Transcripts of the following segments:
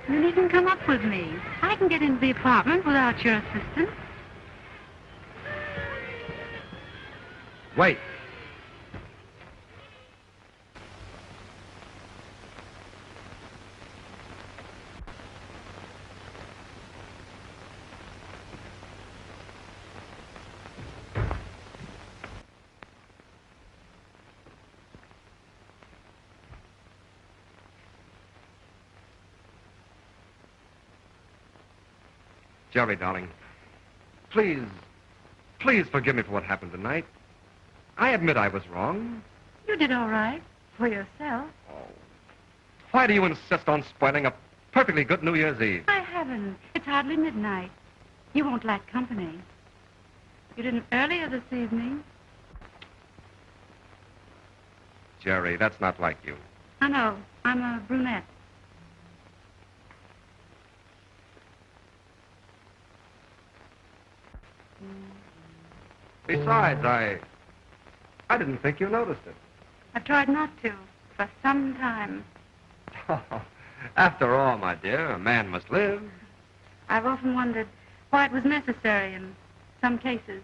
Then he can come up with me. I can get into the apartment without your assistance. Wait. Jerry, darling, please forgive me for what happened tonight. I admit I was wrong. You did all right for yourself. Oh. Why do you insist on spoiling a perfectly good New Year's Eve? I haven't. It's hardly midnight. You won't lack company. You didn't earlier this evening. Jerry, that's not like you. I know. I'm a brunette. Besides, I didn't think you noticed it. I've tried not to for some time. After all, my dear, a man must live. I've often wondered why it was necessary in some cases.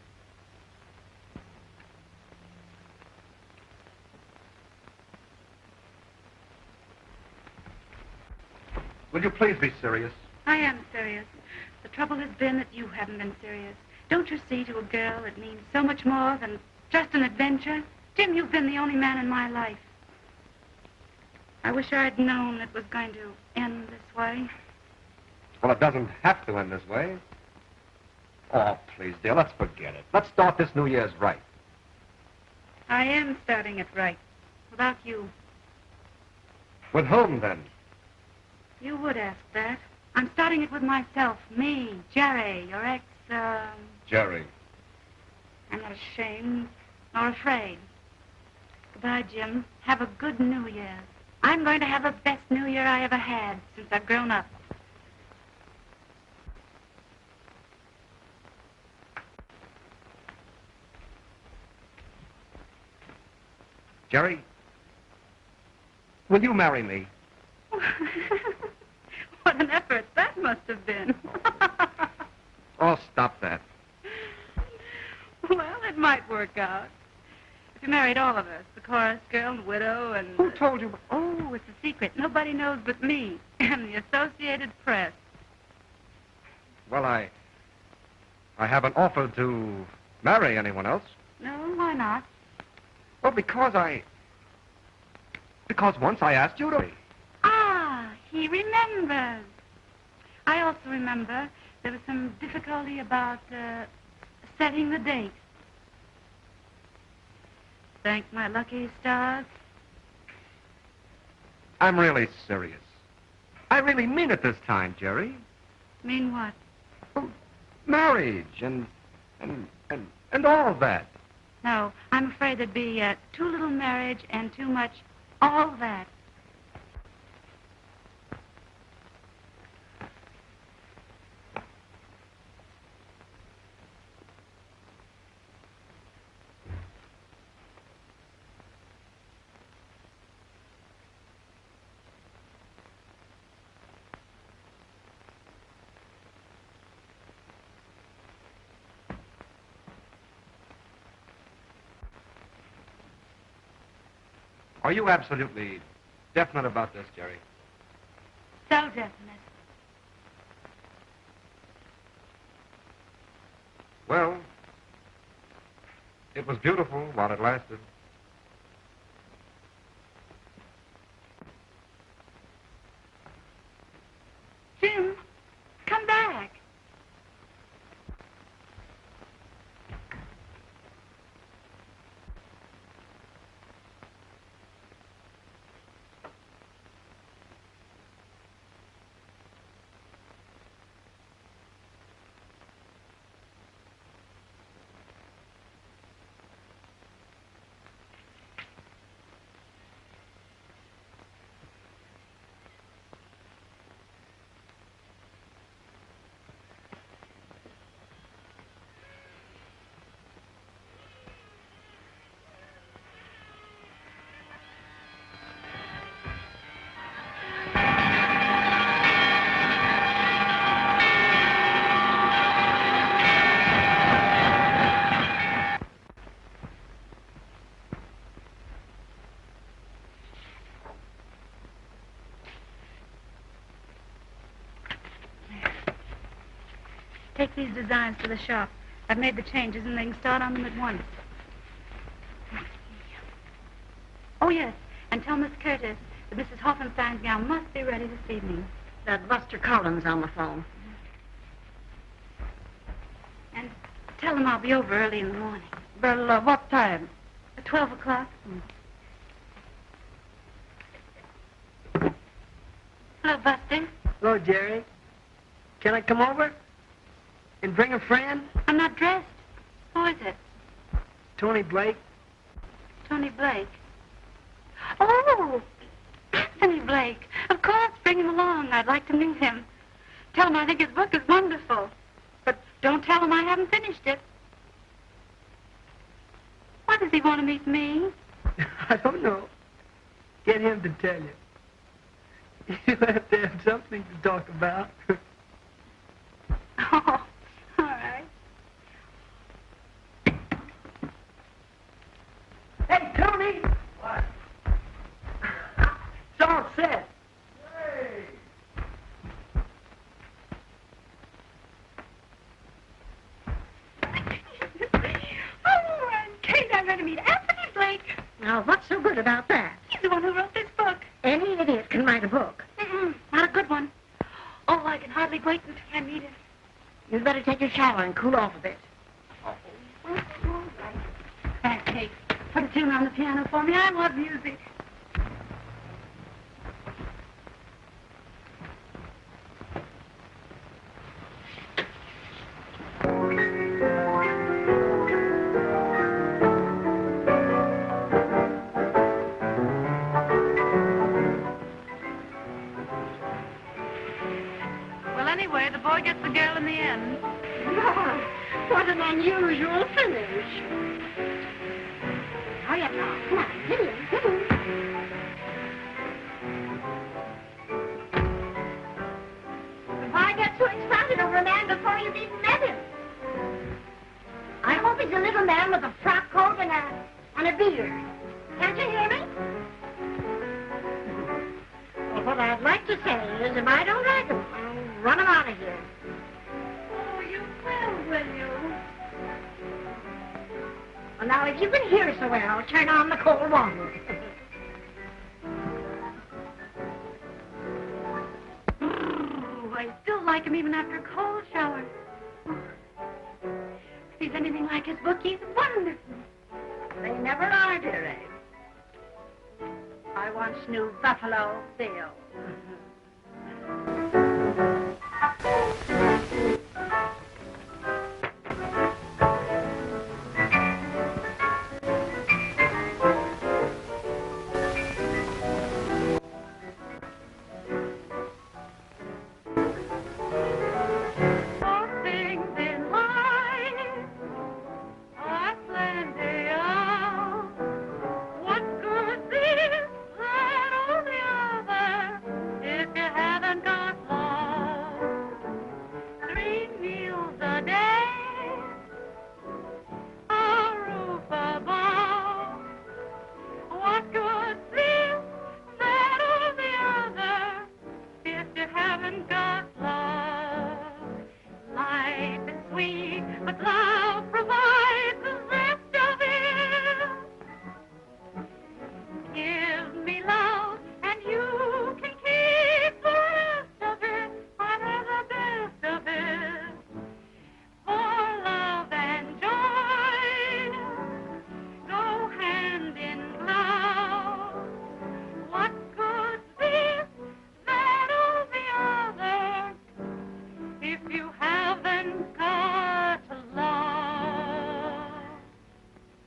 Will you please be serious? I am serious. The trouble has been that you haven't been serious. Don't you see, to a girl, it means so much more than just an adventure? Jim, you've been the only man in my life. I wish I'd known it was going to end this way. Well, it doesn't have to end this way. Oh, please, dear, let's forget it. Let's start this New Year's right. I am starting it right, without you. With whom, then? You would ask that. I'm starting it with myself, me, Jerry, your ex, Jerry. I'm not ashamed nor afraid. Goodbye, Jim. Have a good New Year. I'm going to have the best New Year I ever had since I've grown up. Jerry, will you marry me? What an effort that must have been. Oh, stop that. Well, it might work out. If you married all of us, the chorus girl and widow and... Who told you? Oh, it's a secret. Nobody knows but me and the Associated Press. Well, I haven't offered to marry anyone else. No, why not? Well, because once I asked you to. Ah, he remembers. I also remember there was some difficulty about setting the date. Thank my lucky stars. I'm really serious. I really mean it this time, Jerry. Mean what? Well, marriage and all that. No, I'm afraid there'd be too little marriage and too much all that. Are you absolutely definite about this, Jerry? So definite. Well, it was beautiful while it lasted. Jim, come back. these designs to the shop. I've made the changes, and they can start on them at once. Oh, yes, and tell Miss Curtis that Mrs. Hoffenstein's gown must be ready this evening. That Buster Collins on the phone. And tell them I'll be over early in the morning. Well, what time? At 12 o'clock. Hello, Buster. Hello, Jerry. Can I come over and bring a friend? I'm not dressed. Who is it? Tony Blake. Tony Blake. Oh, Anthony Blake. Of course, bring him along. I'd like to meet him. Tell him I think his book is wonderful. But don't tell him I haven't finished it. Why does he want to meet me? I don't know. Get him to tell you. You have to have something to talk about. Oh, all right. Hey, Tony! What? It's all set. Hey! Oh, and Kate, I'm going to meet Anthony Blake. Now, what's so good about that? He's the one who wrote this book. Any idiot can write a book. Not a good one. Oh, I can hardly wait until I meet him. You'd better take your shower and cool off a bit. Thanks, Kate. Put a tune on the piano for me. I love music. Well, anyway, the boy gets the girl in the end. What an unusual finish. Hurry up now. Come on, hit him, hit him. Why get so excited over a man before you've even met him? I hope he's a little man with a frock coat and a beard. Can't you hear me? Well, what I'd like to say is, if I don't like him, I'll run him out of here. Oh, you will you? Well, now, if you can hear so well, turn on the cold water. Oh, I still like him even after a cold shower. If he's anything like his book, he's wonderful. They never are, dearie. I once knew Buffalo Bill.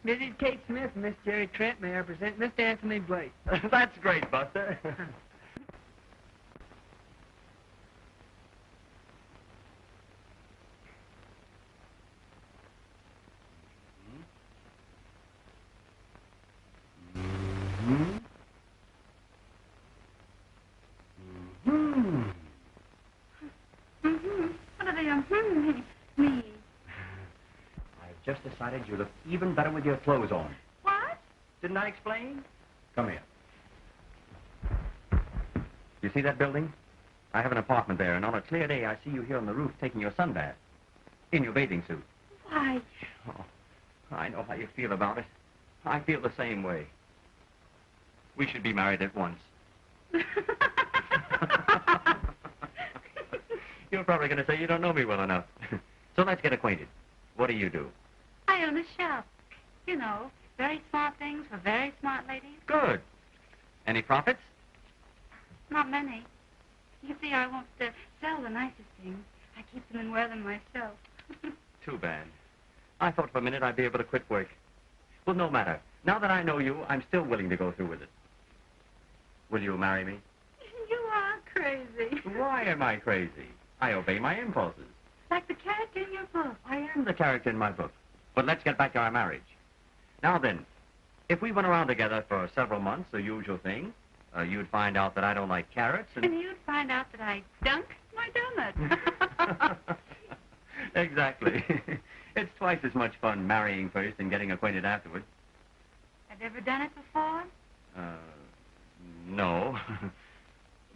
Mrs. Kate Smith and Miss Jerry Trent, may I present Mr. Anthony Blake. That's great, Buster. What are they me? I've just decided you look even better with your clothes on. What? Didn't I explain? Come here. You see that building? I have an apartment there, and on a clear day, I see you here on the roof taking your sunbath. In your bathing suit. Why? Oh, I know how you feel about it. I feel the same way. We should be married at once. You're probably going to say you don't know me well enough. So let's get acquainted. What do you do? I own a shop. You know, very smart things for very smart ladies. Good. Any profits? Not many. You see, I won't sell the nicest things. I keep them and wear them myself. Too bad. I thought for a minute I'd be able to quit work. Well, no matter. Now that I know you, I'm still willing to go through with it. Will you marry me? You are crazy. Why am I crazy? I obey my impulses. Like the character in your book. I am the character in my book. But let's get back to our marriage. Now then, if we went around together for several months, the usual thing, you'd find out that I don't like carrots And you'd find out that I dunk my donut. Exactly. It's twice as much fun marrying first and getting acquainted afterward. Have you ever done it before? No.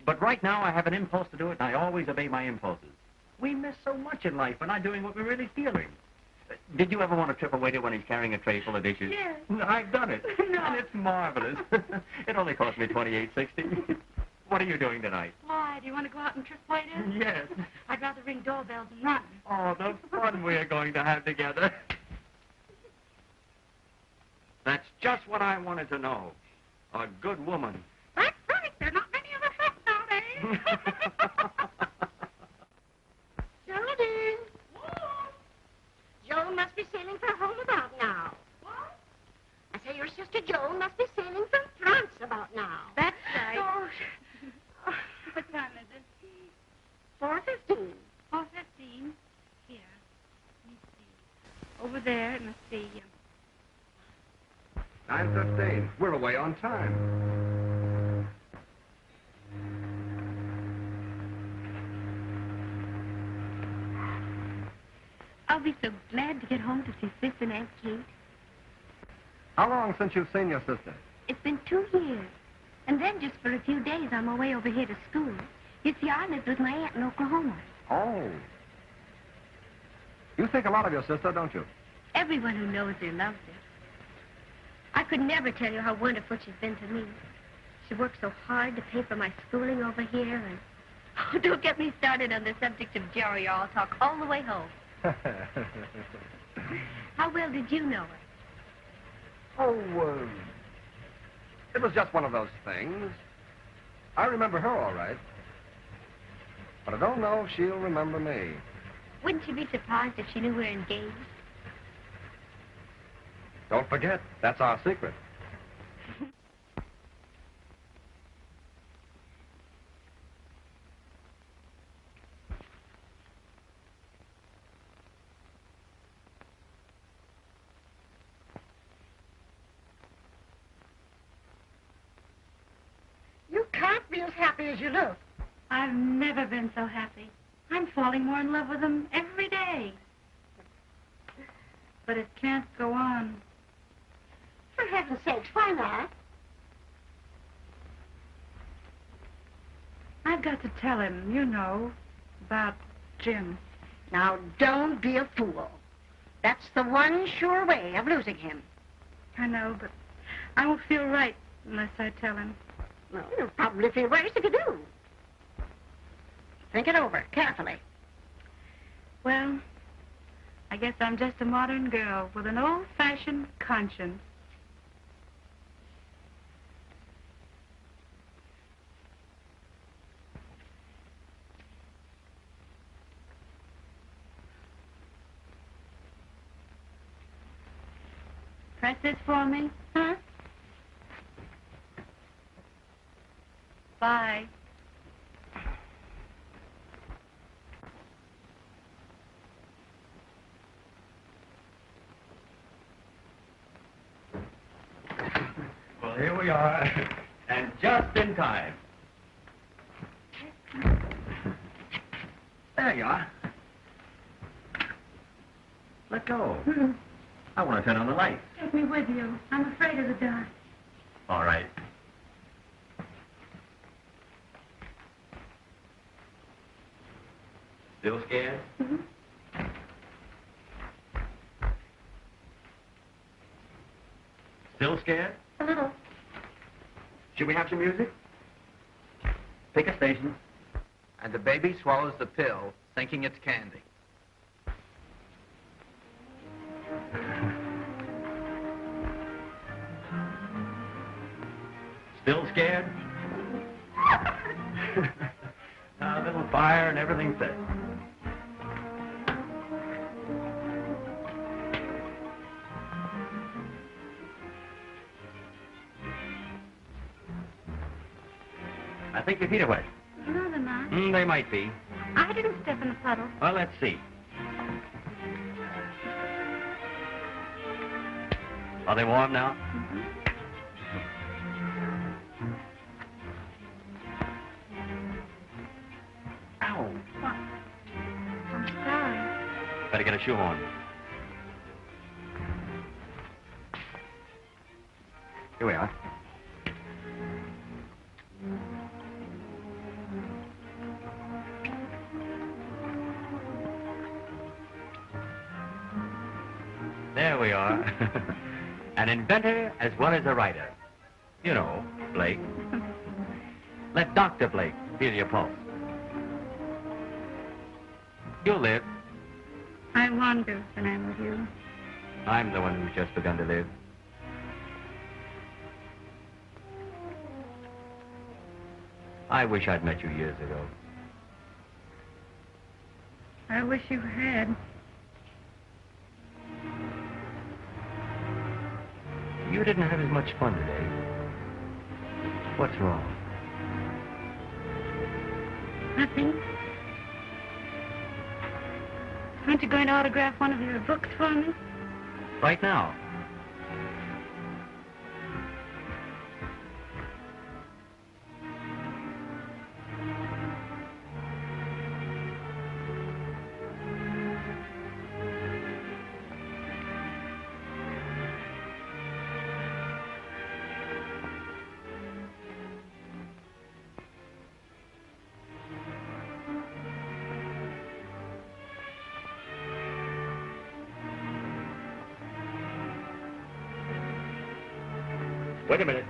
But right now I have an impulse to do it, and I always obey my impulses. We miss so much in life by not doing what we're really feeling. Did you ever want to trip a waiter when he's carrying a tray full of dishes? Yes. I've done it. No. And it's marvelous. It only cost me $28.60. What are you doing tonight? Why, do you want to go out and trip waiters? Yes. I'd rather ring doorbells and run. Oh, the fun we're going to have together. That's just what I wanted to know. A good woman. That's right. There are not many of us left nowadays. Geraldine. Joan must be sailing for home about now. What? I say your sister Joan must be sailing from France about now. That's right. Oh, What time is it? 4:15. 4:15. Here. Let me see. Over there, it must be... 9:15. We're away on time. I'll be so glad to get home to see Sis and Aunt Kate. How long since you've seen your sister? It's been 2 years. And then just for a few days, I'm away over here to school. You see, I lived with my aunt in Oklahoma. Oh. You think a lot of your sister, don't you? Everyone who knows her loves her. I could never tell you how wonderful she's been to me. She worked so hard to pay for my schooling over here, and... Oh, don't get me started on the subject of Jerry, or I'll talk all the way home. How well did you know her? Oh, it was just one of those things. I remember her all right. But I don't know if she'll remember me. Wouldn't you be surprised if she knew we were engaged? Don't forget, that's our secret. You can't be as happy as you look. I've never been so happy. I'm falling more in love with him every day. But it can't go on. For heaven's sakes, why not? I've got to tell him, you know, about Jim. Now, don't be a fool. That's the one sure way of losing him. I know, but I won't feel right unless I tell him. Well, you'll probably feel worse if you do. Think it over carefully. Well, I guess I'm just a modern girl with an old-fashioned conscience. Press this for me. Huh? Bye. Well, here we are, and just in time. There you are. Let go. I want to turn on the light. Take me with you. I'm afraid of the dark. All right. Still scared? Still scared? A little. Should we have some music? Pick a station. And the baby swallows the pill, thinking it's candy. Still scared? A little fire and everything's set. I think your feet are wet. No, they're not. They might be. I didn't step in the puddle. Well, let's see. Are they warm now? Mm-hmm. Ow. What? I'm sorry. Better get a shoe on. Here we are. There we are. An inventor as well as a writer. You know, Blake. Let Dr. Blake feel your pulse. You'll live. I wonder when I'm with you. I'm the one who's just begun to live. I wish I'd met you years ago. I wish you had. You didn't have as much fun today. What's wrong? Nothing. Aren't you going to autograph one of your books for me? Right now. Wait a minute.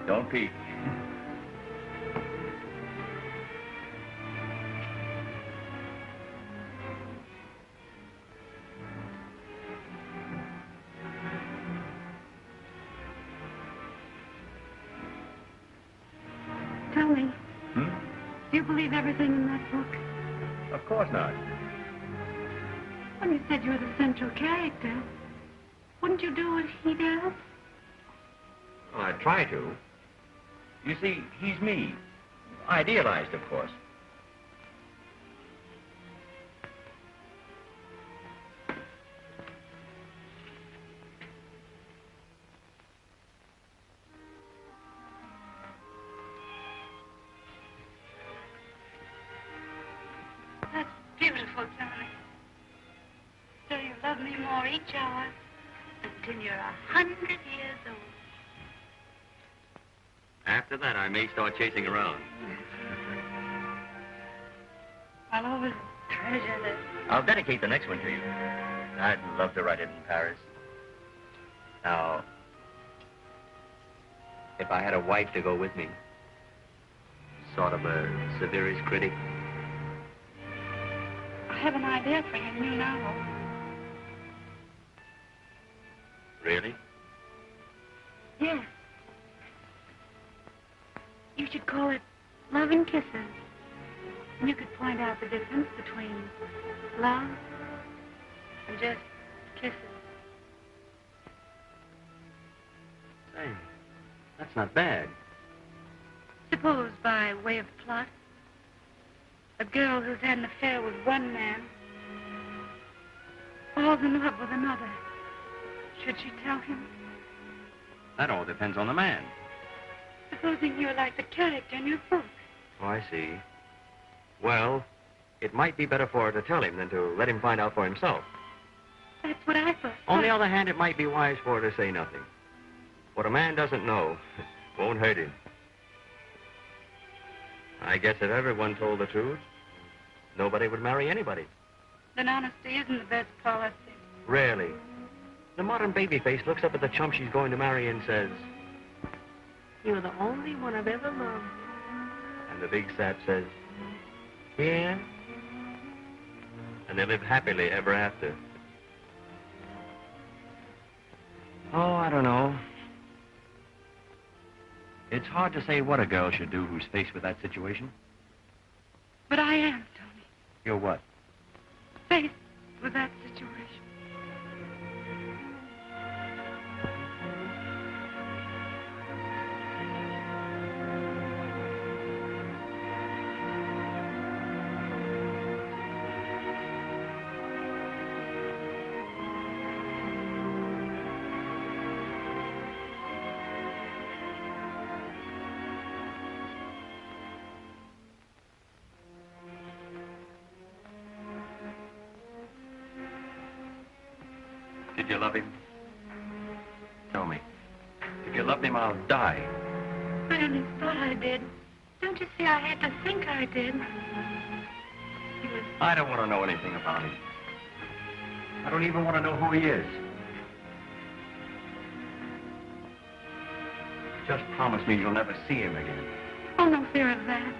Don't peek. Tell me, Hmm? do you believe everything in that book? Of course not. When you said you were the central character, wouldn't you do what he does? Well, I try to. You see, he's me. Idealized, of course. That's beautiful, Johnny. So you love me more each hour until you're 100 years old. After that, I may start chasing around. I'll always treasure this. I'll dedicate the next one to you. I'd love to write it in Paris. Now, if I had a wife to go with me, sort of a severest critic. I have an idea for your new novel. Really? Yes. You should call it Love and Kisses. And you could point out the difference between love and just kisses. Say, that's not bad. Suppose, by way of plot, a girl who's had an affair with one man falls in love with another. Should she tell him? That all depends on the man. Supposing you're like the character in your book. Oh, I see. Well, it might be better for her to tell him than to let him find out for himself. That's what I thought. On the other hand, it might be wise for her to say nothing. What a man doesn't know won't hurt him. I guess if everyone told the truth, nobody would marry anybody. Then honesty isn't the best policy. Rarely. The modern baby face looks up at the chump she's going to marry and says, "You're the only one I've ever loved." And the big sap says, "Yeah." And they live happily ever after. Oh, I don't know. It's hard to say what a girl should do who's faced with that situation. But I am, Tony. You're what? Faced with that situation. Did you love him? Tell me. If you loved him, I'll die. I only thought I did. Don't you see, I had to think I did. He was... I don't want to know anything about him. I don't even want to know who he is. Just promise me you'll never see him again. Oh, no fear of that.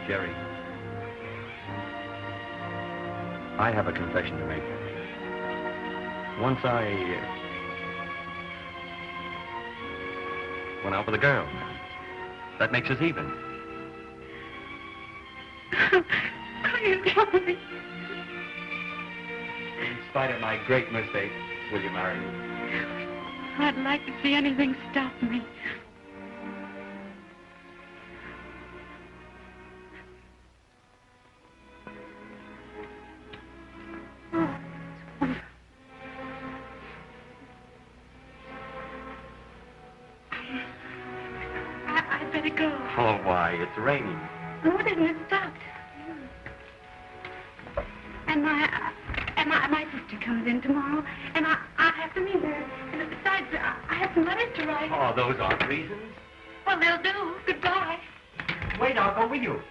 Jerry, I have a confession to make. Once I went out with a girl. That makes us even. Please tell me. In spite of my great mistake, will you marry me? I'd like to see anything stop me. I'd better go. Oh, why? It's raining. No, it isn't. It stopped. And my sister comes in tomorrow, and I have to meet her. And besides, I have some letters to write. Oh, those aren't reasons. Well, they'll do. Goodbye. Wait, I'll go with you.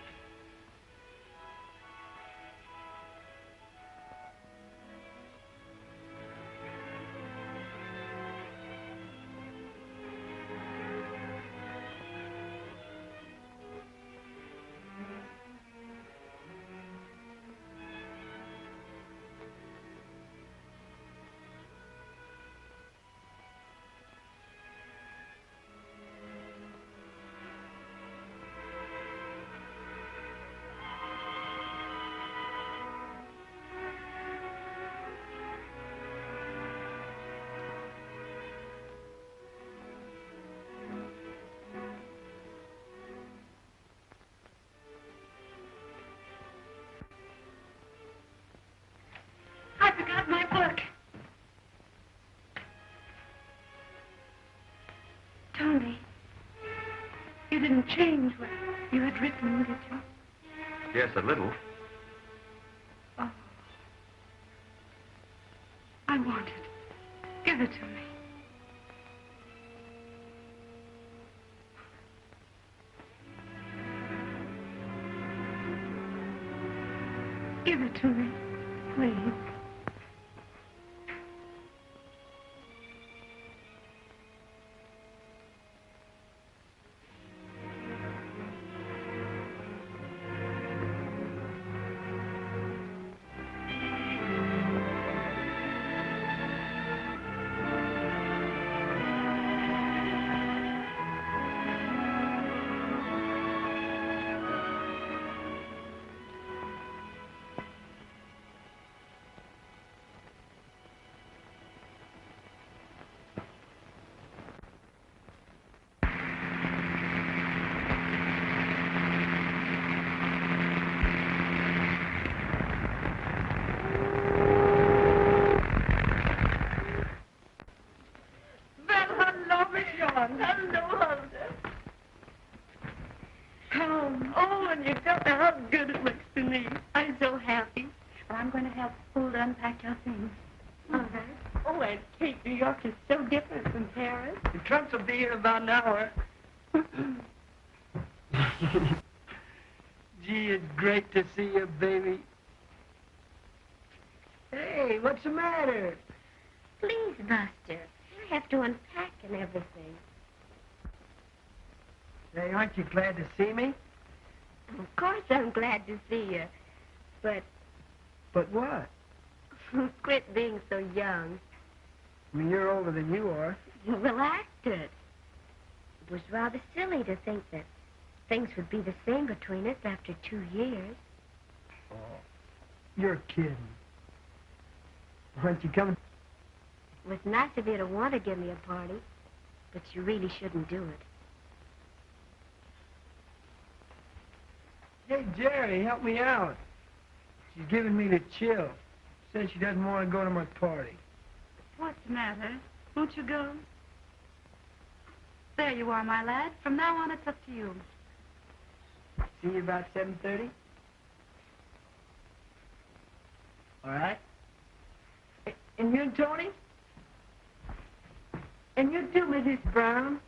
I forgot my book. Tony, you didn't change what you had written, did you? Yes, a little. Oh. I want it. Give it to me. Give it to me, please. The trunks will be here in about an hour. Gee, it's great to see you, baby. Hey, what's the matter? Please, Buster. I have to unpack and everything. Say, aren't you glad to see me? Of course I'm glad to see you. But But what? quit being so young. I mean, you're older than you are. Well, acted. It was rather silly to think that things would be the same between us after 2 years. Oh, you're kidding. Aren't you coming? It was nice of you to want to give me a party, but you really shouldn't do it. Hey, Jerry, help me out. She's giving me the chill. Says she doesn't want to go to my party. What's the matter? Won't you go? There you are, my lad. From now on, it's up to you. See you about 7:30? All right? And you and Tony? And you too, Mrs. Brown?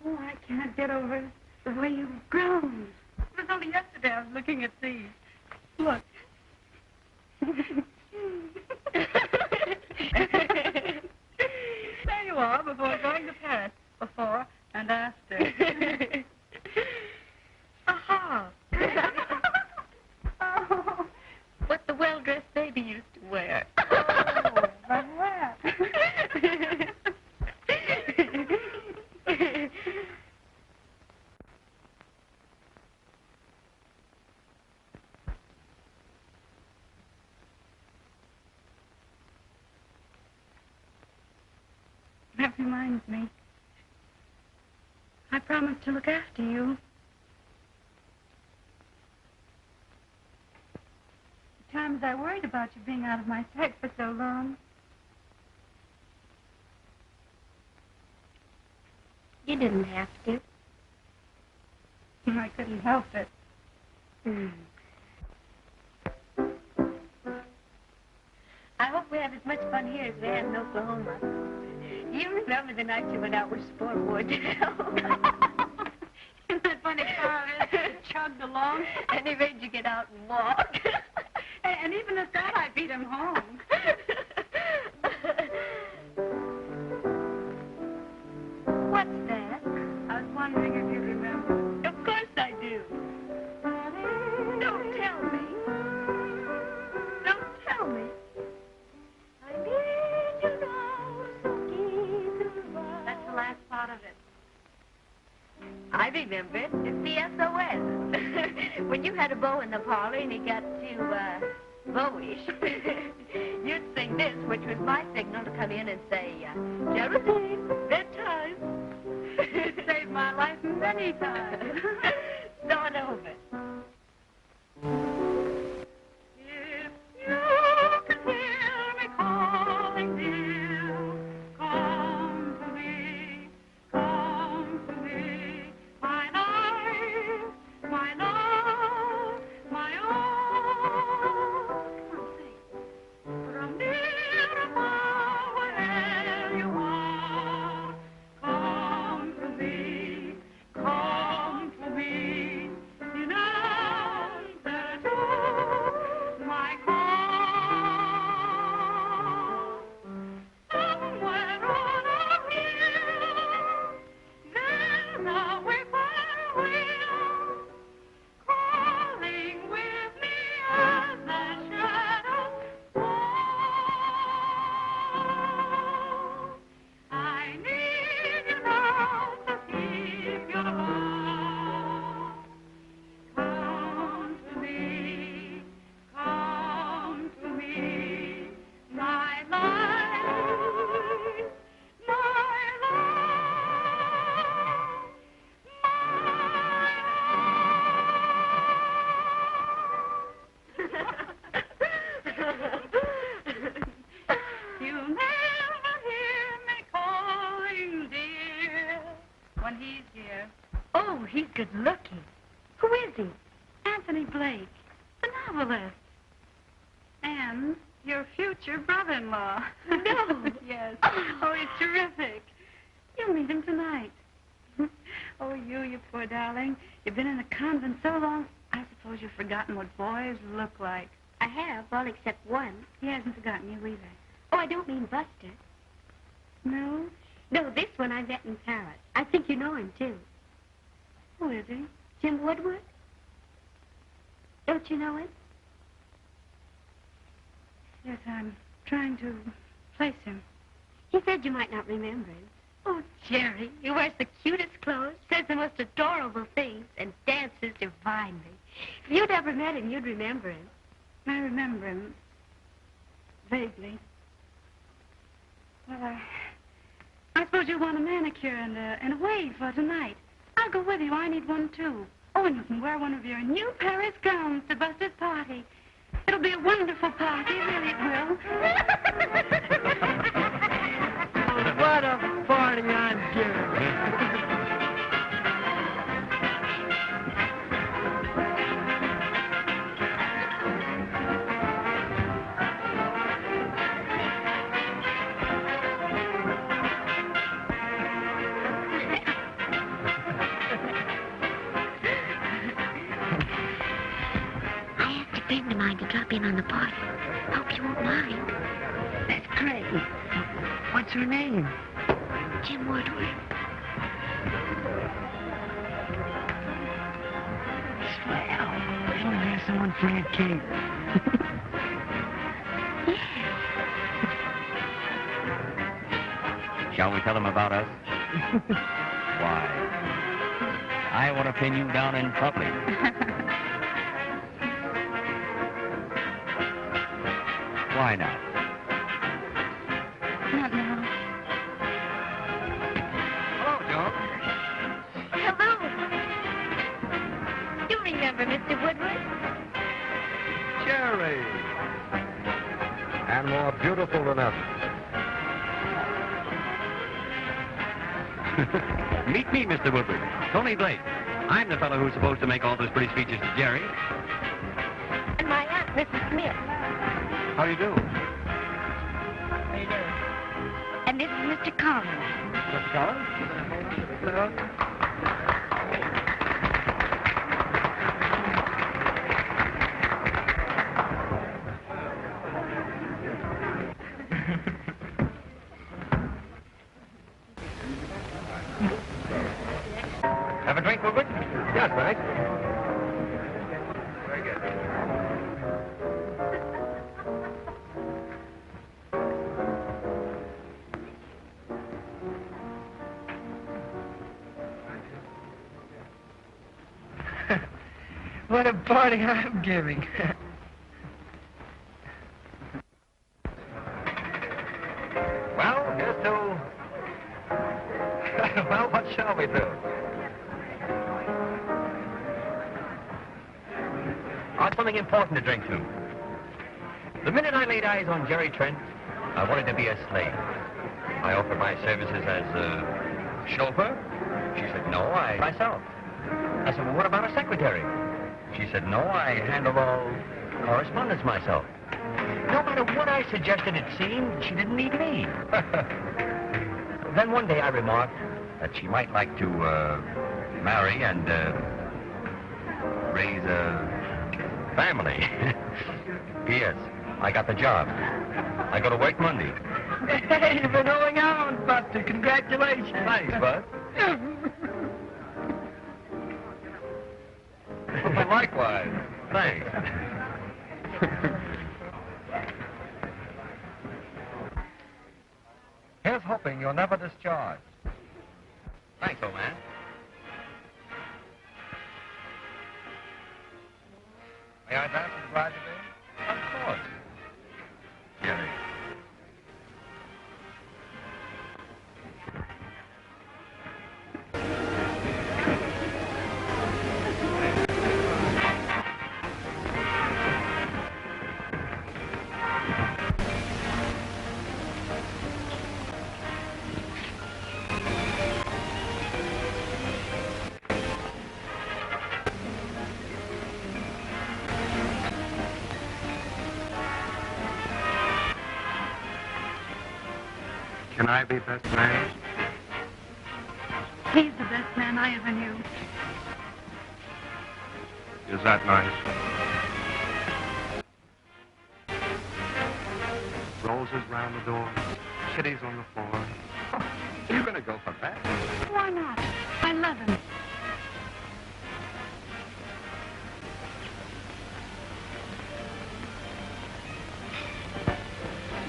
Oh, I can't get over the way you've grown. It was only yesterday I was looking at these. Look. There you are, before going to Paris. Before and after. Aha! Oh, what the well-dressed baby used to wear. Oh, but what? That reminds me. I promised to look after you. The times I worried about you being out of my sight for so long. You didn't have to. I couldn't help it. I hope we have as much fun here as we had in Oklahoma. You remember the night you went out with Sport Wardell? Isn't that funny, Carl? It chugged along. And he made you get out and walk. And even at that, I beat him home. What's that? I was wondering if you remember. Of course I do. Don't tell me. Don't tell me. I need you now, so keep That's the last part of it. I remember it. It's the SOS. When you had a beau in the parlor and he got too, beau-ish, you'd sing this, which was my signal to come in and say, Geraldine, bedtime. It saved my life many times. Start over. If you can hear me calling, dear, come to me, my life, my love, my own. Come on, sing. From near and far, wherever you are, come to me, in answer to my call. Somewhere on a hill, there's a whippoorwill calling with me as the shadows fall. I need you now to keep your love. Come to me, my life, my love, You'll never hear me calling, dear, when he's here. Oh, he's good looking. Who is he? Anthony Blake, the novelist. and your future brother-in-law. No. Yes. Oh, he's terrific. You'll meet him tonight. Oh, you poor darling. You've been in a convent so long, I suppose you've forgotten what boys look like. I have, all except one. He hasn't forgotten you either. Oh, I don't mean Buster. No? No, this one I met in Paris. I think you know him, too. Who is he? Jim Woodward? Don't you know him? Yes, I'm trying to place him. He said you might not remember him. Oh, Jerry, he wears the cutest clothes, says the most adorable things, and dances divinely. If you'd ever met him, you'd remember him. I remember him vaguely. Well, I suppose you want a manicure and a wave for tonight. I'll go with you. I need one, too. Oh, and you can wear one of your new Paris gowns to Buster's party. It'll be a wonderful party, really it will. What a party I'm giving. Friend of mine to drop in on the party. Hope you won't mind. That's great. What's her name? Jim Woodward. Swell. I want to hear someone play a cake. Shall we tell them about us? Why, I want to pin you down in public. Why not? Not now. Hello, Joe. Hello. You remember Mr. Woodward? Jerry. And more beautiful than ever. Meet me, Mr. Woodward. Tony Blake. I'm the fellow who's supposed to make all those pretty speeches to Jerry. And my aunt, Mrs. Smith. How do you do? How you doing? And this is Mr. Collins. Mr. Collins? Hello. Have a drink, Woodward? Yes, thanks. Very good. What a party I'm giving. Well, here's to... well, what shall we do? I've something important to drink to. The minute I laid eyes on Jerry Trent, I wanted to be a slave. I offered my services as a chauffeur. She said, no, I myself. I said, well, what about a secretary? She said, no, I handle all correspondence myself. No matter what I suggested, it seemed, she didn't need me. Then one day I remarked that she might like to marry and raise a family. P.S. I got the job. I go to work Monday. Hey, you've been holding on, Buster. Congratulations. Thanks, Bud. Likewise. Thanks. Here's hoping you're never discharged. Thanks, old man. May I dance with the bride today? Of course. Jerry. Can I be best man? He's the best man I ever knew. Is that nice? Roses round the door, kitties on the floor. You're gonna go for that? Why not? I love him.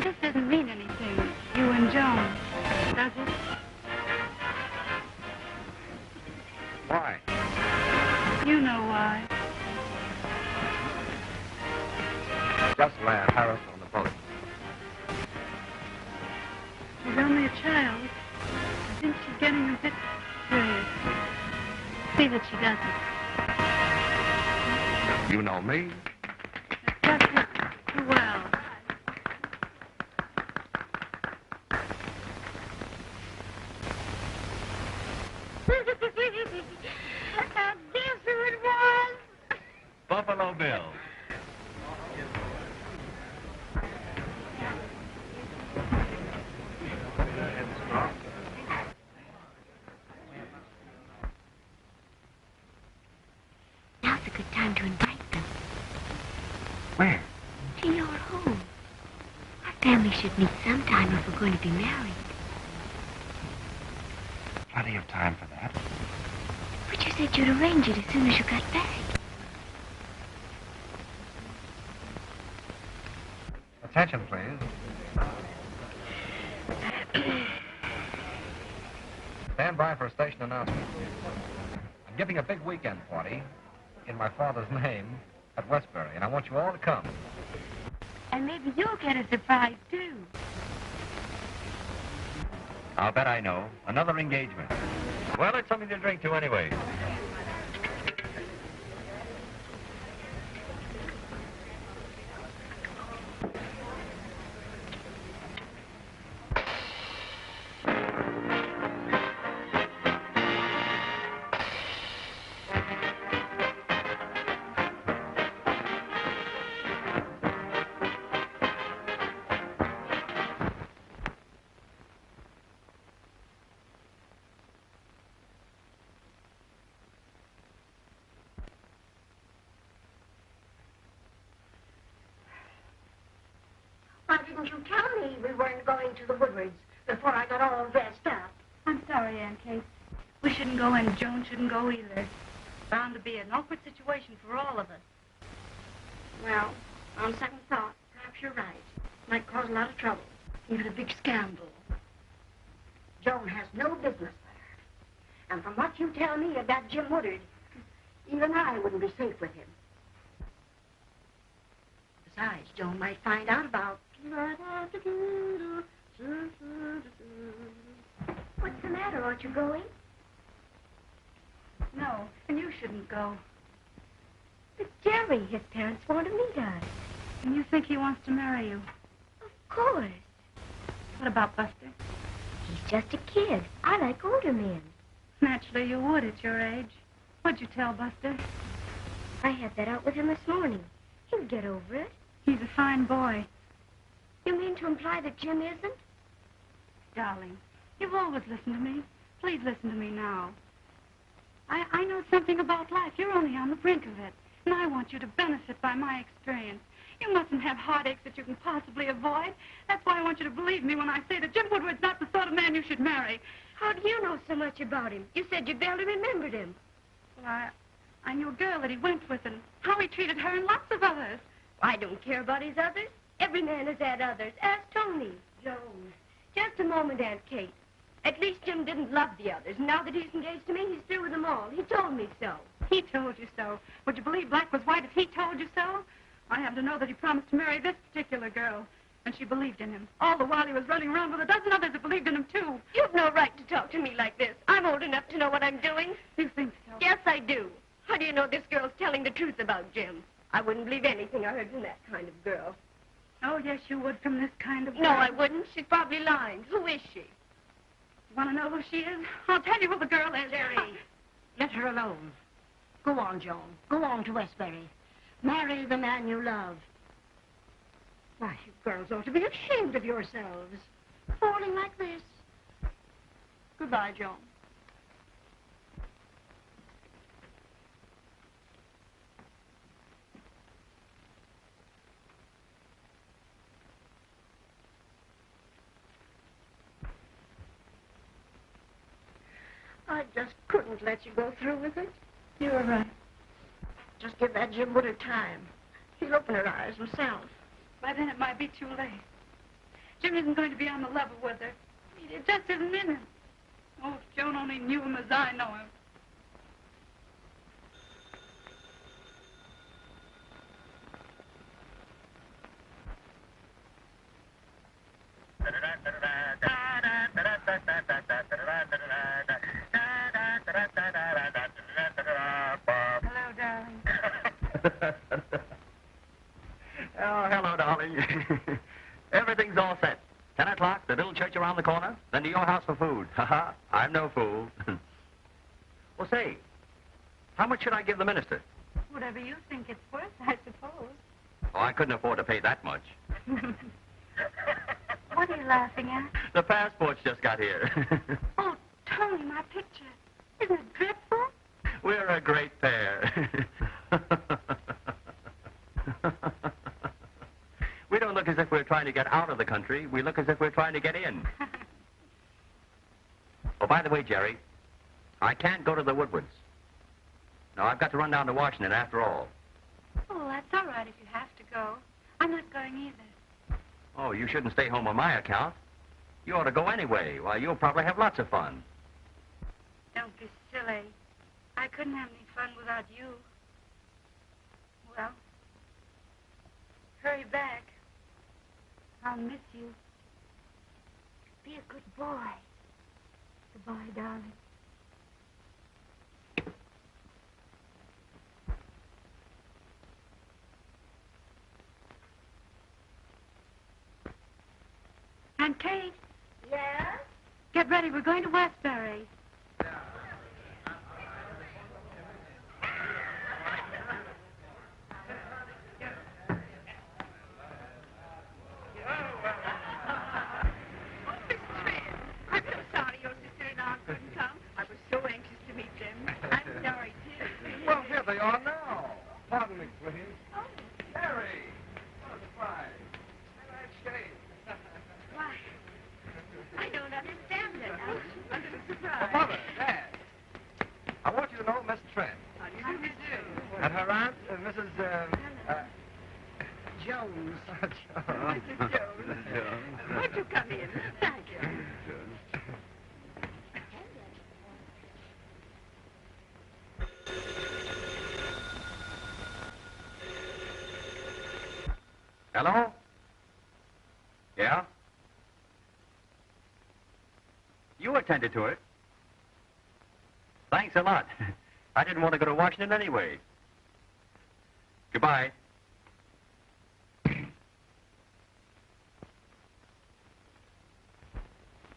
This doesn't mean anything, you and Joan, does it? Why? You know why. Just land Harris on the boat. She's only a child. I think she's getting a bit serious. See that she doesn't. You know me. That's it. Too well. Guess who it was? Buffalo Bill. Now's a good time to invite them Where? to your home. Our family should meet sometime if we're going to be married. Plenty of time for that. But you said you'd arrange it as soon as you got back. Attention, please. Stand by for a station announcement. I'm giving a big weekend party in my father's name at Westbury, and I want you all to come. And maybe you'll get a surprise, too. I'll bet I know. Another engagement. Well, it's something to drink to anyway. Why didn't you tell me we weren't going to the Woodwards before I got all dressed up? I'm sorry, Aunt Kate. We shouldn't go and Joan shouldn't go either. Bound to be an awkward situation for all of us. Well, on second thought, perhaps you're right. Might cause a lot of trouble, even a big scandal. Joan has no business there. And from what you tell me about Jim Woodard, even I wouldn't be safe with him. Besides, Joan might find out about... What's the matter? Aren't you going? No, and you shouldn't go. It's Jerry. His parents want to meet us. And you think he wants to marry you? Of course. What about Buster? He's just a kid. I like older men. Naturally you would at your age. What'd you tell Buster? I had that out with him this morning. He'll get over it. He's a fine boy. You mean to imply that Jim isn't? Darling, you've always listened to me. Please listen to me now. I know something about life. You're only on the brink of it. And I want you to benefit by my experience. You mustn't have heartaches that you can possibly avoid. That's why I want you to believe me when I say that Jim Woodward's not the sort of man you should marry. How do you know so much about him? You said you barely remembered him. Well, I knew a girl that he went with and how he treated her and lots of others. I don't care about his others. Every man has had others. Ask Tony. Joan. Just a moment, Aunt Kate. At least Jim didn't love the others. Now that he's engaged to me, he's through with them all. He told me so. He told you so. Would you believe black was white if he told you so? I happen to know that he promised to marry this particular girl. And she believed in him. All the while he was running around with a dozen others that believed in him, too. You've no right to talk to me like this. I'm old enough to know what I'm doing. You think so? Yes, I do. How do you know this girl's telling the truth about Jim? I wouldn't believe anything I heard from that kind of girl. Oh, yes, you would from this kind of girl. No, I wouldn't. She's probably lying. Who is she? Want to know who she is? I'll tell you who the girl is. Jerry. Let her alone. Go on, Joan. Go on to Westbury. Marry the man you love. Why, you girls ought to be ashamed of yourselves. 4 falling like this. Goodbye, Joan. I just couldn't let you go through with it. You were right. Just give that Jim Woodard time. He'll open her eyes himself. By then it might be too late. Jim isn't going to be on the level with her. It just isn't in him. Oh, if Joan only knew him as I know him. Hello, darling. Oh, hello, darling. Everything's all set. 10 o'clock, the little church around the corner, then to your house for food. Ha-ha, I'm no fool. Well, say, how much should I give the minister? Whatever you think it's worth, I suppose. Oh, I couldn't afford to pay that much. What are you laughing at? The passports just got here. Oh, Tony, my picture. Isn't it dreadful? We're a great pair. We don't look as if we're trying to get out of the country. We look as if we're trying to get in. Oh, by the way, Jerry, I can't go to the Woodwards. No, I've got to run down to Washington after all. Oh, that's all right if you have to go. I'm not going either. Oh, you shouldn't stay home on my account. You ought to go anyway. Why, you'll probably have lots of fun. Don't be silly. I couldn't have any fun without you. Well, hurry back. I'll miss you. Be a good boy. Goodbye, darling. Aunt Kate. Yeah? Get ready. We're going to Westbury. I'm so sorry your sister-in-law couldn't come. I was so anxious to meet them. I'm sorry, too. Well, here they are now. Pardon me, please. Oh. Mary. What a surprise. Why? I don't understand it. I'm a little Well, surprised. Mother, Dad, I want you to know Miss Trent. How do you do? And her aunt, Mrs. Jones. Mrs. Jones. Won't you come in? Thank you. Hello? Yeah? You attended to it. Thanks a lot. I didn't want to go to Washington anyway. Goodbye.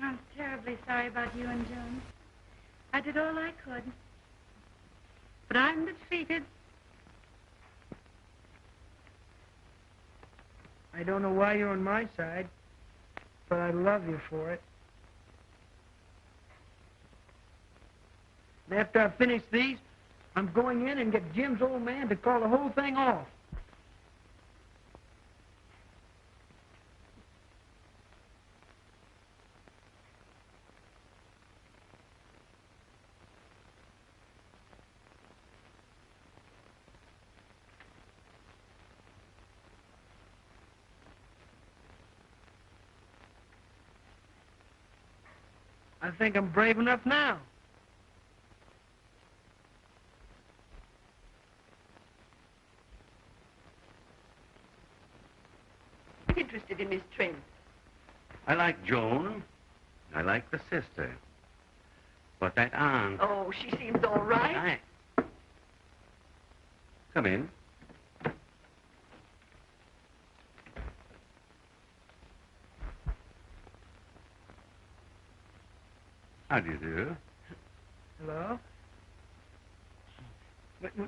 I'm terribly sorry about you and Joan. I did all I could. But I'm defeated. I don't know why you're on my side, but I love you for it. And after I finish these, I'm going in and get Jim's old man to call the whole thing off. I think I'm brave enough now. I'm interested in Miss Trent. I like Joan. I like the sister. But that aunt... Oh, she seems all right. Come in. How do you do? Hello?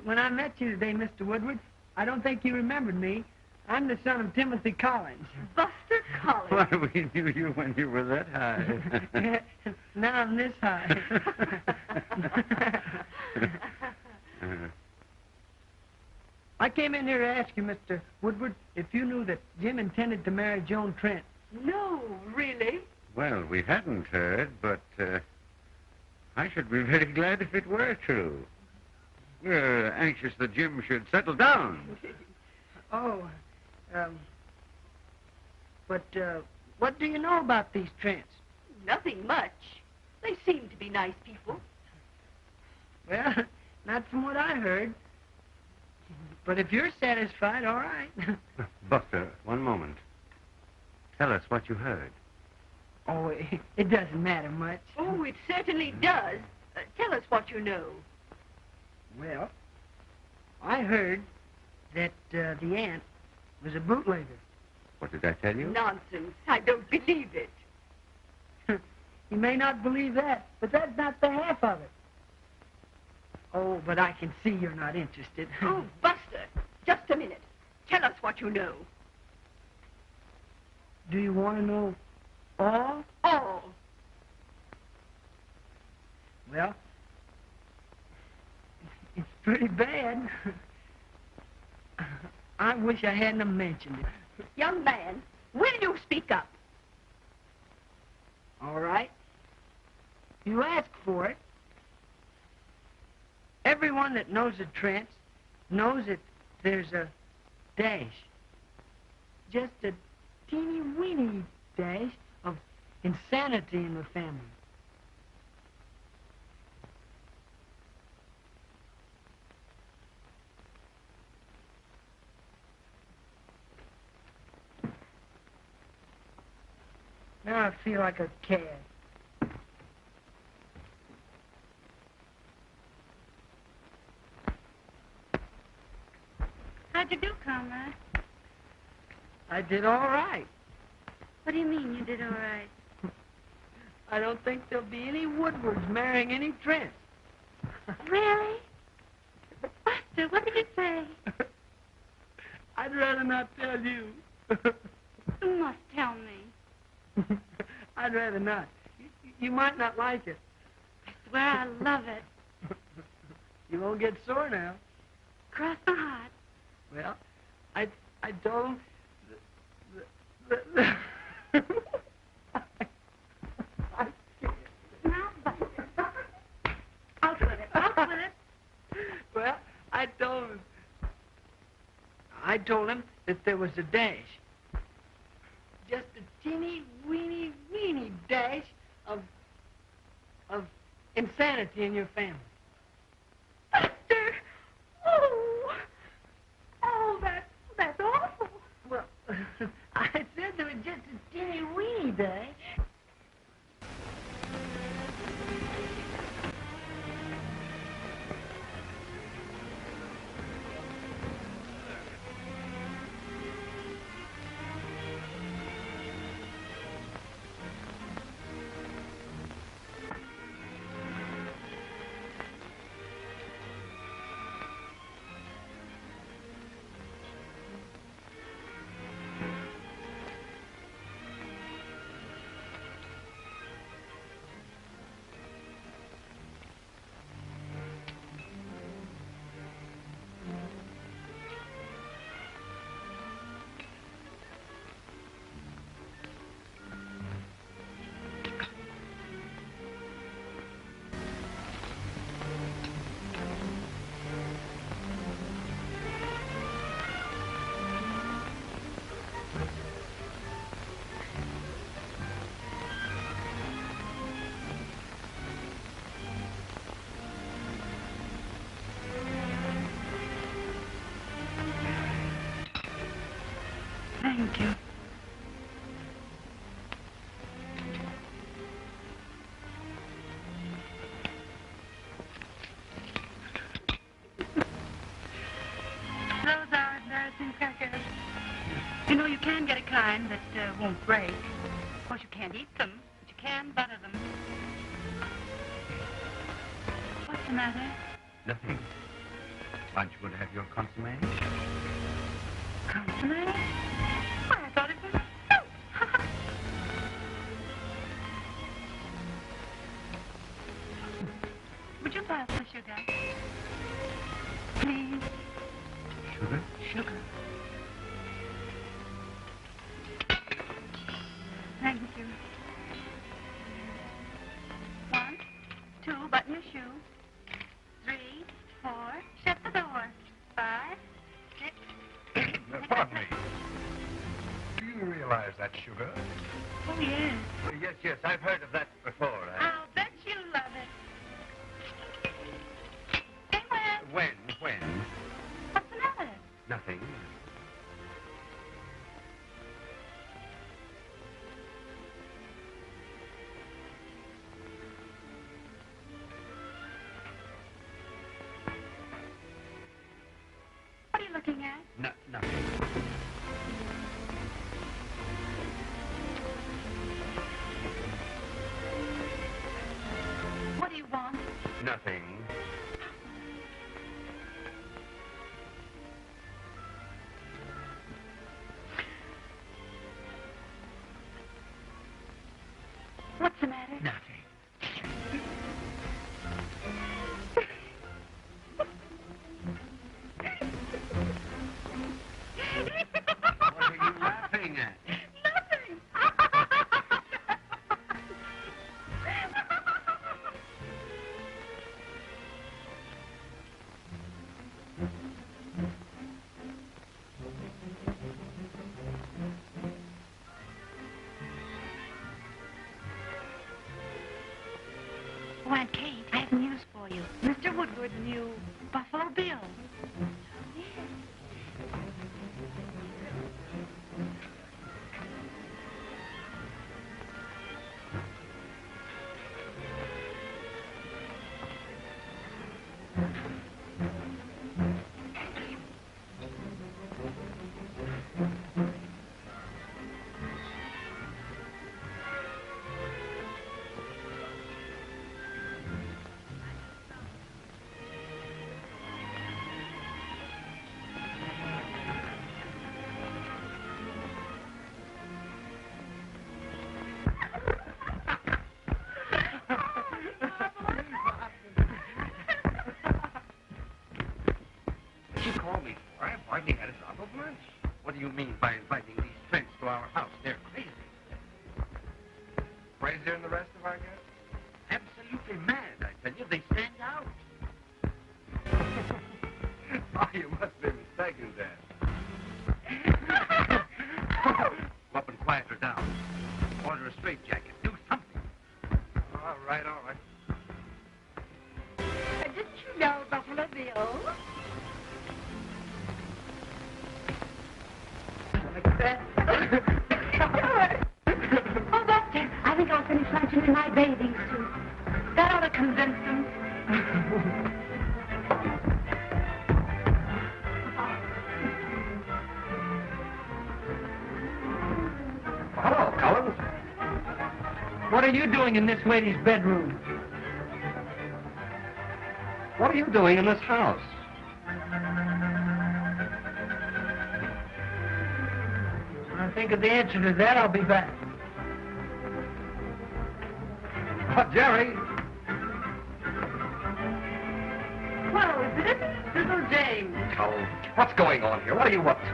When I met you today, Mr. Woodward, I don't think you remembered me. I'm the son of Timothy Collins. Buster Collins. Why, we knew you when you were that high. Now I'm this high. I came in here to ask you, Mr. Woodward, if you knew that Jim intended to marry Joan Trent. No, really? Well, we hadn't heard, but I should be very glad if it were true. We're anxious that Jim should settle down. Oh, but what do you know about these Trents? Nothing much. They seem to be nice people. Well, not from what I heard. But if you're satisfied, all right. Buster, one moment. Tell us what you heard. Oh, it doesn't matter much. Oh, it certainly does. Tell us what you know. Well, I heard that the aunt was a bootlegger. What did I tell you? Nonsense. I don't believe it. You may not believe that, but that's not the half of it. Oh, but I can see you're not interested. Oh, Buster, just a minute. Tell us what you know. Do you want to know all? All. Well, it's pretty bad. I wish I hadn't have mentioned it. Young man, will you speak up? All right. You ask for it. Everyone that knows the Trents knows that there's a dash. Just a teeny-weeny dash of insanity in the family. Now I feel like a cad. How'd you do, comrade? I did all right. What do you mean you did all right? I don't think there'll be any Woodwards marrying any Trents. Really? Buster, what did you say? I'd rather not tell you. You must tell me. I'd rather not. You might not like it. I swear I love it. You won't get sore now. Cross my heart. Well, I told him... Now, Buster. Out with it. Out with it. Well, I told him that there was a dash. Just a teeny, weeny dash of insanity in your family. Buster! Oh, that's awful. Well, I said there was just a teeny, weeny dash. Thank you. Those are embarrassing crackers. You know, you can get a kind that won't break. Of course, you can't eat them, but you can butter them. What's the matter? Nothing. Aren't you going to have your consommé? Consommé? Why, I thought it was soup. Would you pass the sugar? Please. Sugar? Sugar. Thank you. 1, 2, button your shoe. 3, 4, shut the door. 5, 6. Pardon me. Do you realize that sugar? Oh, yes. Yes, I've heard of that before. I'll bet you love it. Hey, Wes. When? What's the matter? Nothing. What are you looking at? Nothing. What do you want? Nothing. What's the matter? Nothing. What are you laughing at? Nothing. Oh, Aunt Kate, I have news for you. Mr. Woodward knew Buffalo Bill. What you call me for? I've hardly had a drop of lunch. What do you mean by inviting these friends to our house? They're crazy. Crazier than the rest of our guests? Absolutely mad, I tell you. They stand out. Oh, you must be mistaken, Dad. Go up and quiet her down. Order a straitjacket. Do something. All right. Didn't you know Buffalo Bill? Oh, Doctor, I think I'll finish luncheon in my bathing suit. That ought to convince them. Hello, Collins. What are you doing in this lady's bedroom? What are you doing in this house? When I think of the answer to that, I'll be back. Jerry. Well, is it? Little James. Collins, what's going on here? What are you up to?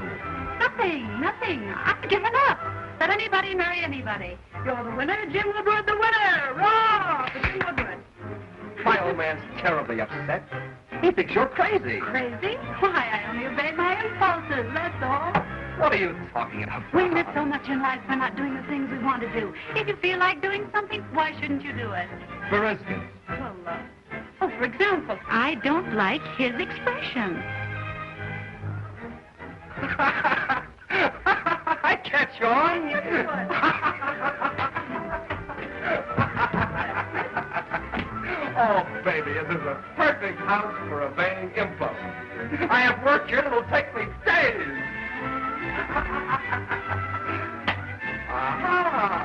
Nothing. I've given up. Let anybody marry anybody. You're the winner, Jim Woodward the winner. Raw for Jim Woodward. My old man's terribly upset. He thinks you're crazy. Crazy? Why, I only obeyed my impulses, that's all. What are you talking about? We miss so much in life by not doing the things we want to do. If you feel like doing something, why shouldn't you do it? For instance. Well, for example, I don't like his expression. I catch on. Oh, baby, this is a perfect house for obeying impulse. I have work here that'll take me days. Aha.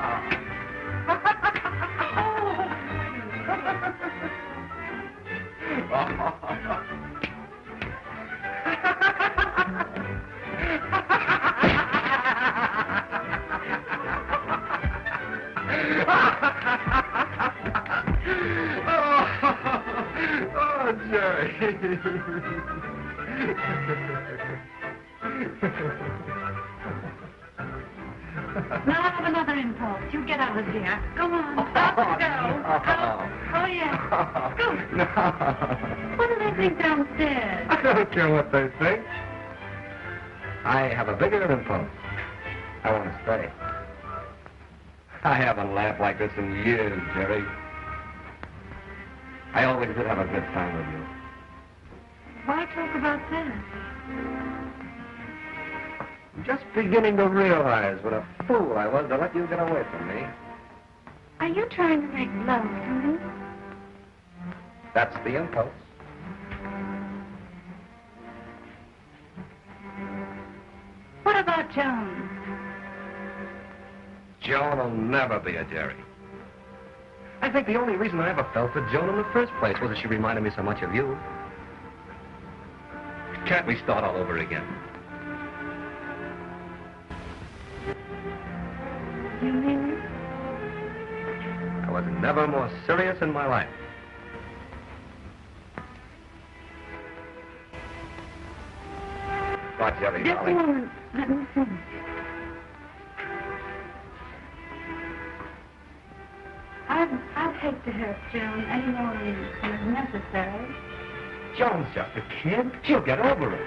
Now I have another impulse. You get out of here. Go on. Out you go. Out. Oh, yeah. Go. No. What do they think downstairs? I don't care what they think. I have a bigger impulse. I want to stay. I haven't laughed like this in years, Jerry. I always did have a good time with you. Why talk about that? I'm just beginning to realize what a fool I was to let you get away from me. Are you trying to make love to me? That's the impulse. What about Joan? Joan will never be a Jerry. I think the only reason I ever fell for Joan in the first place was that she reminded me so much of you. Can't we start all over again? You mean it? I was never more serious in my life. What, Jerry, Just a darling? moment. Let me think. I'd hate to hurt Joan any more than is necessary. Joan's just a kid. She'll get over it.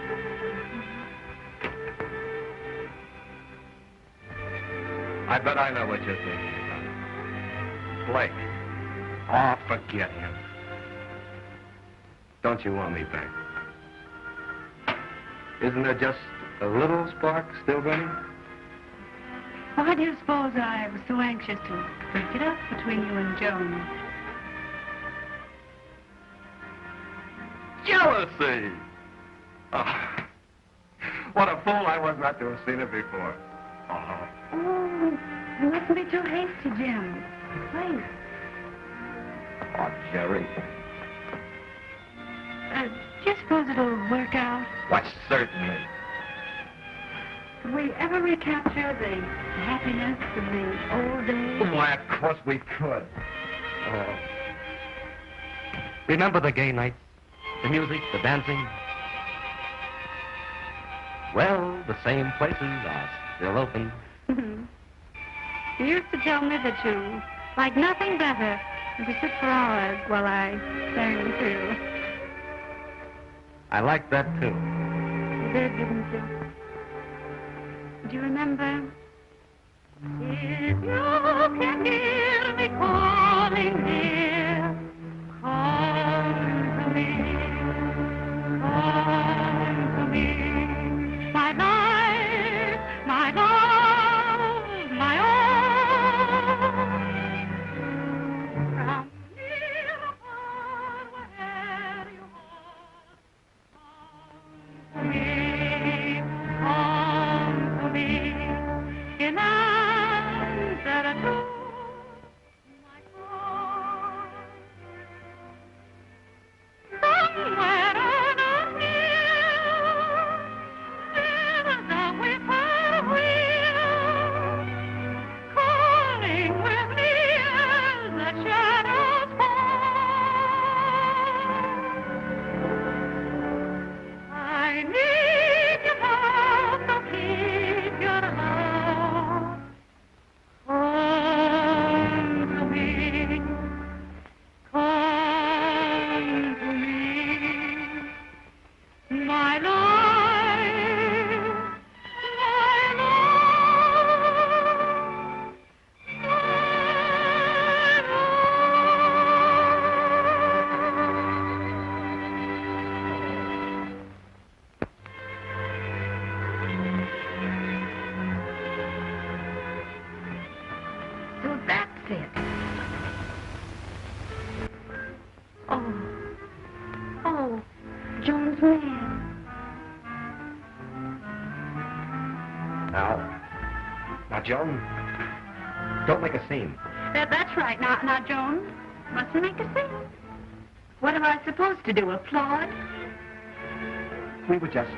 I bet I know what you're thinking about. Blake. Oh, forget him. Don't you want me back? Isn't there just a little spark still burning? Why do you suppose I was so anxious to break it up between you and Joan? Jealousy! Oh, what a fool I was not to have seen it before. Oh. Oh, you mustn't be too hasty, Jim. Please. Oh, Jerry. Do you suppose it'll work out? Why, certainly. Could we ever recapture the happiness of the old days? Why, of course we could. Oh. Remember the gay nights? The music, the dancing? Well, the same places are still open. You used to tell me that you like nothing better than to sit for hours while I sang to you. I like that, too. You did, didn't you? Do you remember? If you can hear me calling dear, come to me, come to me, my life, my love, my own. From near afar, wherever you are, come to me, come to me, in answer to my call. Somewhere on a hill, there's a whippoorwill, calling with me as the shadows fall. I need your love, so keep your love. Come to me, come to me, my life, my love, So that's it. Oh, Joan's man. Now, Joan, don't make a scene. That's right. Now, Joan, mustn't make a scene. What am I supposed to do, applaud? We were just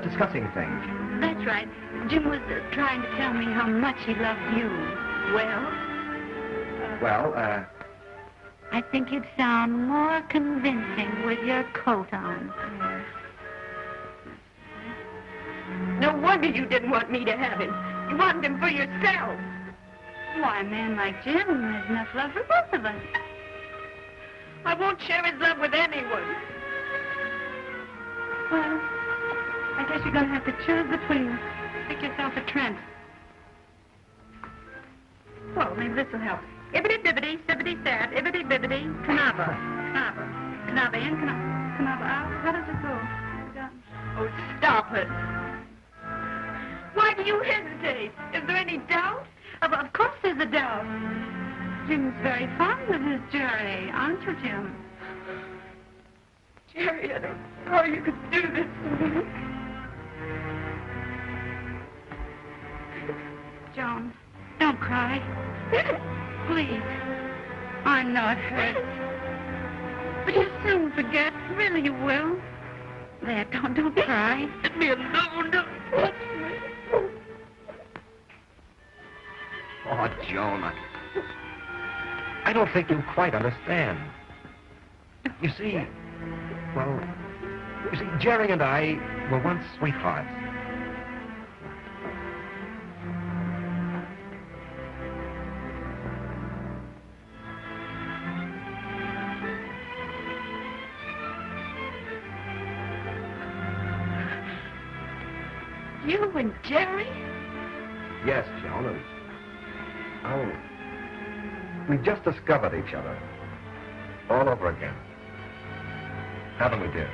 discussing things. That's right. Jim was trying to tell me how much he loved you. Well? I think you'd sound more convincing with your coat on. No wonder you didn't want me to have him. You wanted him for yourself. Why, a man like Jim has enough love for both of us. I won't share his love with anyone. Well, I guess you're going to have to choose between us. Pick yourself a Trent. Well, maybe this will help. Ibbity-bibbity, sibbity-sad, ibbity-bibbity, canaba. Canaba. Canaba in, canaba out. How does it go? Oh, stop it. Why do you hesitate? Is there any doubt? Of course there's a doubt. Jim's very fond of his Jerry, aren't you, Jim? Jerry, I don't know how you could do this to me. Joan, don't cry. Please. I know it hurts. But you'll soon forget. Really, you will. There, don't cry. Let me alone. Don't touch me. Oh, Joan, I don't think you quite understand. You see, Jerry and I were once sweethearts. You and Jerry? Yes, Joan, and we've just discovered each other all over again. Haven't we, dear?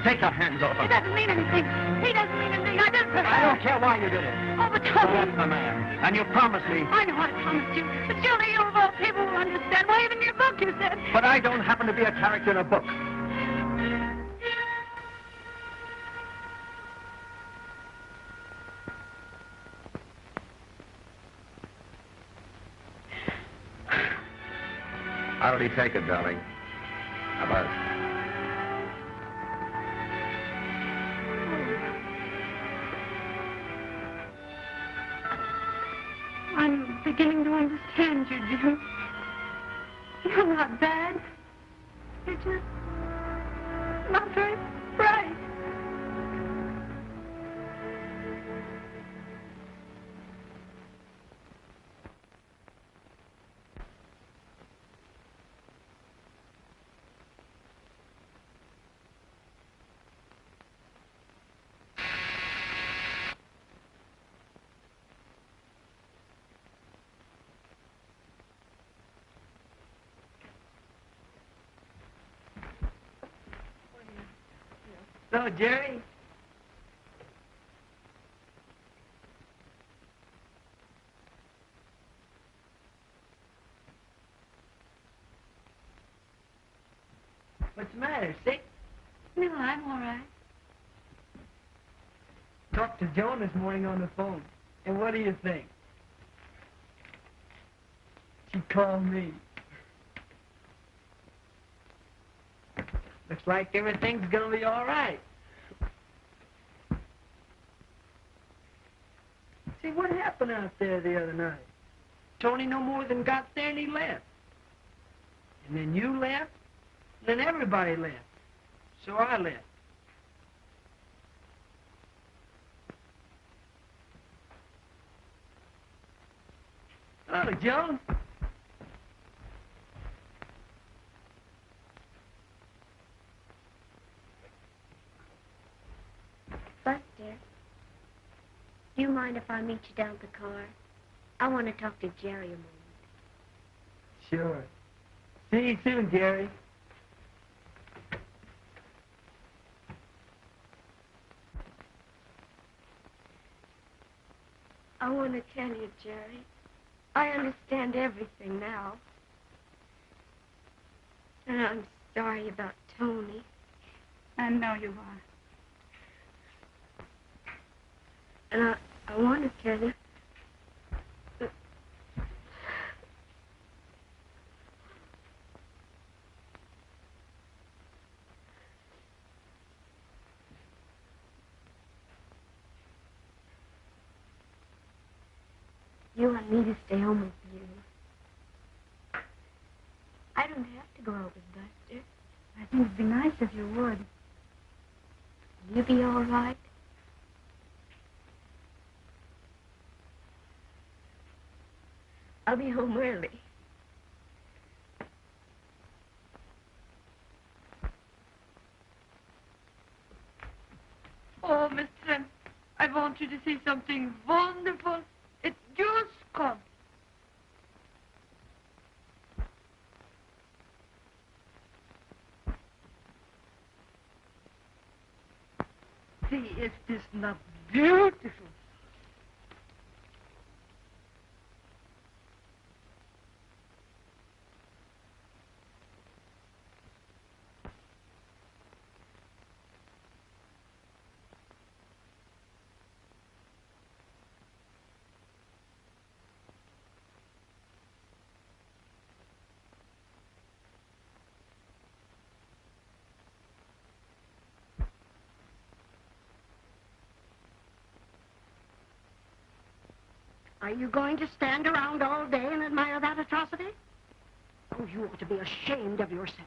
Take your hands off him. It doesn't mean anything. He doesn't mean anything. I don't care why you did it. Oh, but Tommy. That's the man. And you promised me. I know I promised you. But surely you of all people will understand. Why, even in your book you said. But I don't happen to be a character in a book. How did he take it, darling? How about it? I'm beginning to understand you, Jim. You're not bad. You're just not very bright. So, Jerry? What's the matter, sick? No, I'm all right. Talked to Joan this morning on the phone. And what do you think? She called me. Looks like everything's gonna be all right. See, what happened out there the other night? Tony no more than got there and he left. And then you left, and then everybody left. So I left. Hello, Joan. Buster, do you mind if I meet you down at the car? I want to talk to Jerry a moment. Sure. See you soon, Jerry. I want to tell you, Jerry, I understand everything now. And I'm sorry about Tony. I know you are. And I want to tell you. You want me to stay home with you. I don't have to go out with Buster. I think it'd be nice if you would. Will you be all right? I'll be home early. Oh, Miss Trent, I want you to see something wonderful. It's just come. See, is this not beautiful? Are you going to stand around all day and admire that atrocity? Oh, you ought to be ashamed of yourself.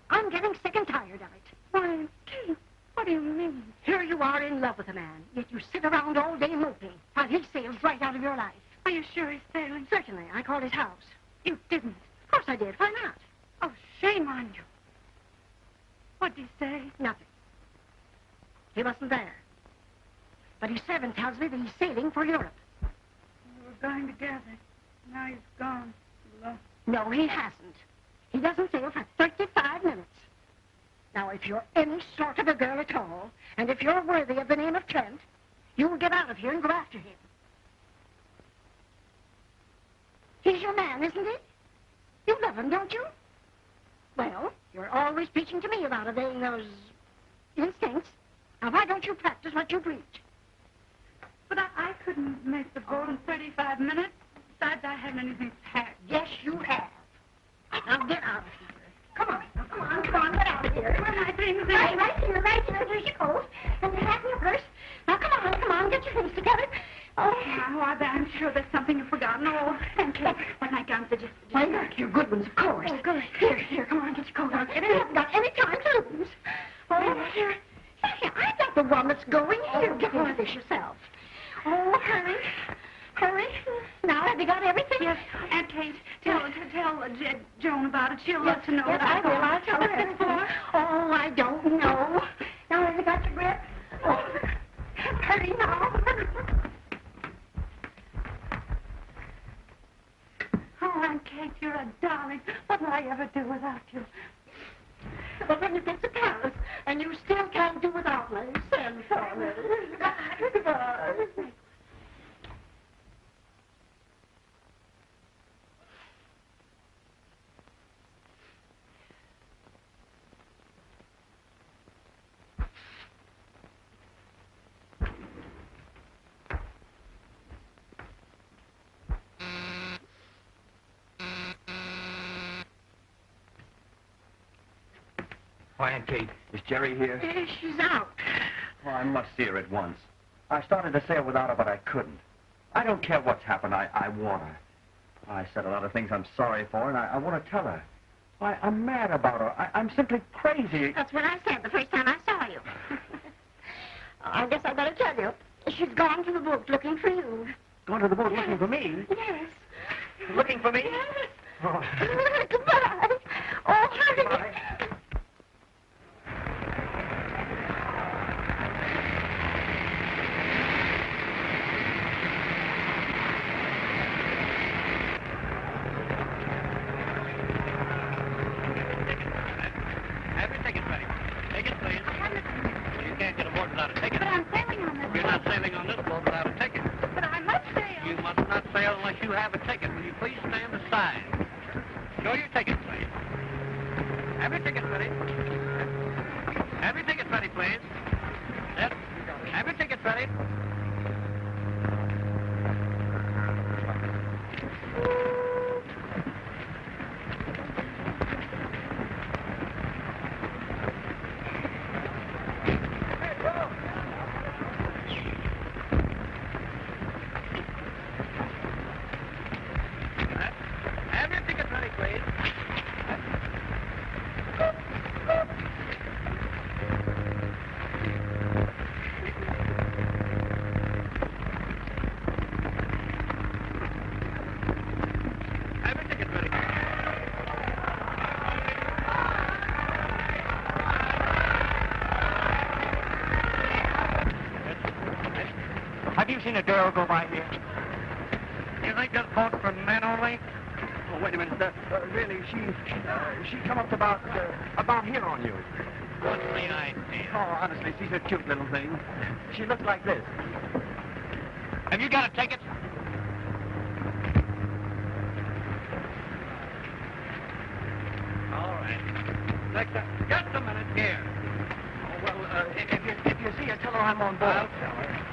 I'm getting sick and tired of it. Why, Kate, what do you mean? Here you are in love with a man, yet you sit around all day moping while he sails right out of your life. Are you sure he's sailing? Certainly. I called his house. You didn't. Of course I did. Why not? Oh, shame on you. What'd he say? Nothing. He wasn't there. But his servant tells me that he's sailing for Europe. We were going together. Now he's gone. Lost. No, he hasn't. He doesn't sail for 35 minutes. Now, if you're any sort of a girl at all, and if you're worthy of the name of Trent, you'll get out of here and go after him. He's your man, isn't he? You love him, don't you? Well, you're always preaching to me about obeying those instincts. Now, why don't you practice what you preach? But I couldn't make the boat in 35 minutes. Besides, I haven't anything packed. Yes, you have. Now, get out of here. Come on, get out of here. Where are my things? Right here. Here's your coat. And your hat and your purse. Now, come on, get your things together. Oh, now, I'm sure there's something you've forgotten. Oh, and Kate, what my guns did you... Why, look, your good ones, of course. Oh, good. Here, come on, get your coat on. You haven't got any time to lose. Oh, here, I'm not the one that's going. Here, get into this yourself. Oh, hurry. Now, have you got everything? Yes, Aunt Kate, tell Joan about it. She'll let to know. Yes, I will. I'll tell her everything. Oh, I don't know. Now, have you got your grip? Oh, hurry now. Oh, Aunt Kate, you're a darling. What will I ever do without you? But when you get to Paris, and you still can't do without me, send for me. Goodbye. Why, Aunt Kate, is Jerry here? She's out. Oh, I must see her at once. I started to sail without her, but I couldn't. I don't care what's happened. I want her. I said a lot of things I'm sorry for, and I want to tell her. Why, I'm mad about her. I'm simply crazy. That's what I said the first time I saw you. I guess I better tell you. She's gone to the boat looking for you. Gone to the boat looking for me? Yes. Looking for me? Yes. Oh. Goodbye. Oh, hurry. Goodbye. Have your ticket ready. Take it, please. You can't get aboard without a ticket. But I'm sailing on this You're not sailing on this boat without a ticket. But I must sail. You must not sail unless you have a ticket. Will you please stand aside? Show your ticket, please. Have your tickets ready. Have your tickets ready, please. Yes. Have your tickets ready. Have your tickets ready, please. Have your tickets ready. Have you seen a girl go by here? You think this boat's for men only? Oh, wait a minute. Really, she come up about here on you. What's the idea? Oh, honestly, she's a cute little thing. She looks like this. Have you got a ticket? All right. Just a minute here. Oh, well, if you see her, tell her I'm on board. I'll tell her.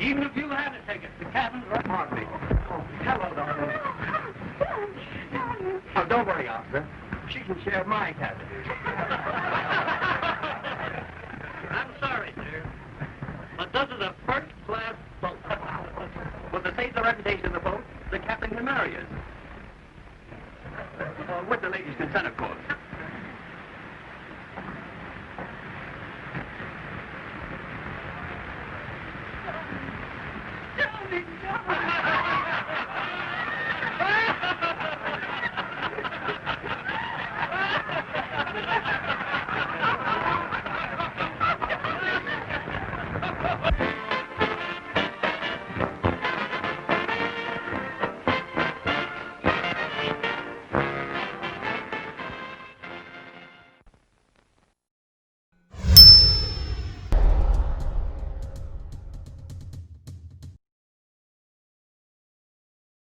Even if you had a ticket, the cabin's right on me. Oh, hello, darling. Oh, don't worry, officer. She can share my cabin. I'm sorry, dear, but this is a first-class boat. Well, to save the reputation of the boat, the captain can marry us. With the lady's consent, of course. Darling, darling.